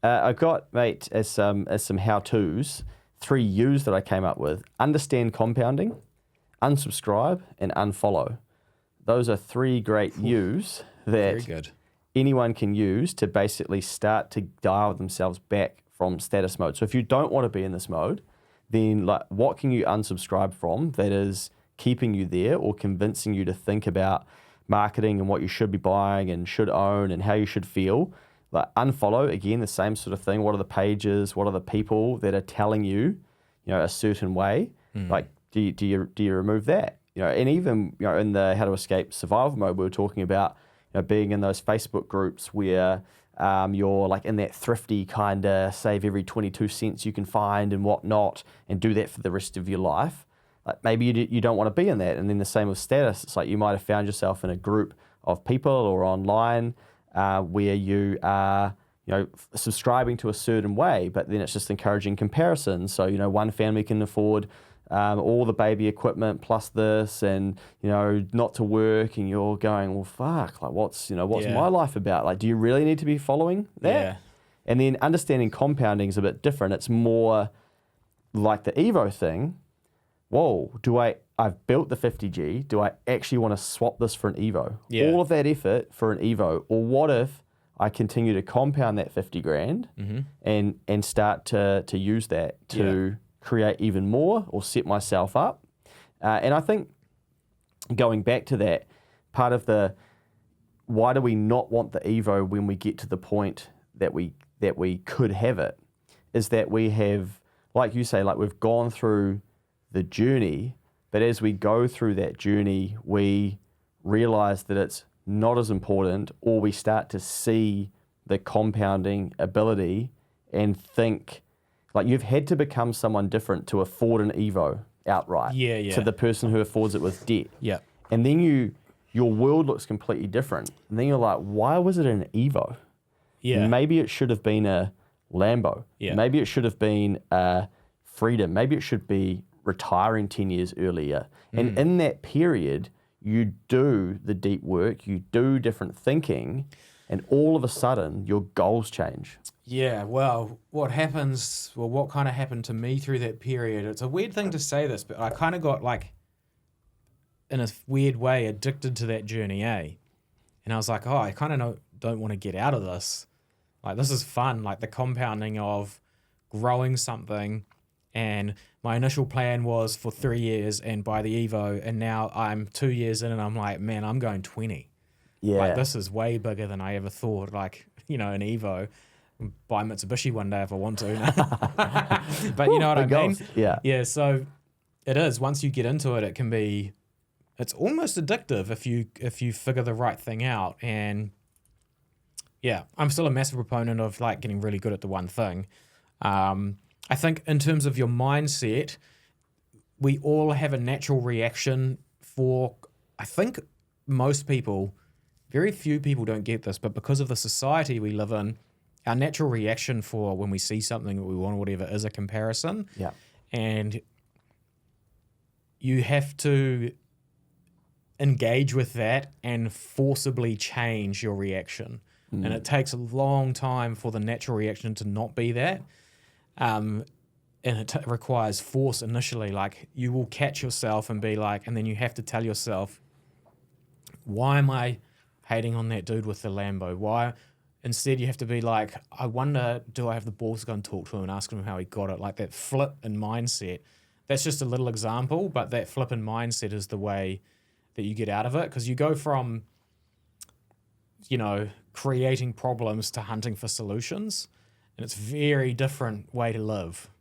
I got, mate, as some how-tos, 3 U's that I came up with. Understand compounding, unsubscribe, and unfollow. Those are 3 great U's Very that good. anyone can use to basically start to dial themselves back from status mode. So if you don't want to be in this mode, then like what can you unsubscribe from that is keeping you there or convincing you to think about marketing and what you should be buying and should own and how you should feel. Like unfollow, again, the same sort of thing. What are the pages? What are the people that are telling you, a certain way? Like, do you remove that? And even in the How to Escape Survival mode, we were talking about being in those Facebook groups where you're like in that thrifty kind of save every 22 cents you can find and whatnot, and do that for the rest of your life. Like maybe you don't want to be in that. And then the same with status. It's like you might have found yourself in a group of people or online where you are, subscribing to a certain way, but then it's just encouraging comparison. So, one family can afford all the baby equipment plus this and, not to work, and you're going, well, fuck, like what's my life about? Like, do you really need to be following that? Yeah. And then understanding compounding is a bit different. It's more like the Evo thing. Whoa, I've built the 50G. Do I actually want to swap this for an Evo? Yeah. All of that effort for an Evo. Or what if I continue to compound that 50 grand and start to use that to create even more or set myself up? And I think going back to that, part of the why do we not want the Evo when we get to the point that we could have it is that we have, like you say, like we've gone through the journey, but as we go through that journey, we realize that it's not as important, or we start to see the compounding ability and think like you've had to become someone different to afford an Evo outright to the person who affords it with debt. Yeah. And then your world looks completely different. And then you're like, why was it an Evo? Yeah. Maybe it should have been a Lambo. Yeah. Maybe it should have been a Freedom. Maybe it should be retiring 10 years earlier. And in that period, you do the deep work, you do different thinking, and all of a sudden your goals change. Yeah, well, what kind of happened to me through that period, it's a weird thing to say this, but I kind of got like, in a weird way, addicted to that journey, eh? And I was like, I kind of don't want to get out of this. Like, this is fun, like the compounding of growing something. And my initial plan was for 3 years and buy the Evo, and now I'm 2 years in and I'm like, man, I'm going 20. Yeah. Like, this is way bigger than I ever thought. Like, an Evo. Buy Mitsubishi one day if I want to. But you know what I mean? Yeah. Yeah, so it is. Once you get into it, it's almost addictive if you figure the right thing out. And yeah, I'm still a massive proponent of like getting really good at the one thing. I think in terms of your mindset, we all have a natural reaction I think most people, very few people don't get this, but because of the society we live in, our natural reaction for when we see something that we want or whatever is a comparison. Yeah. And you have to engage with that and forcibly change your reaction. And it takes a long time for the natural reaction to not be that. And it requires force initially. Like, you will catch yourself and be like, and then you have to tell yourself, why am I hating on that dude with the Lambo? Why? Instead, you have to be like, I wonder, do I have the balls to go and talk to him and ask him how he got it? Like that flip in mindset. That's just a little example, but that flip in mindset is the way that you get out of it. Because you go from, creating problems to hunting for solutions. And it's a very different way to live.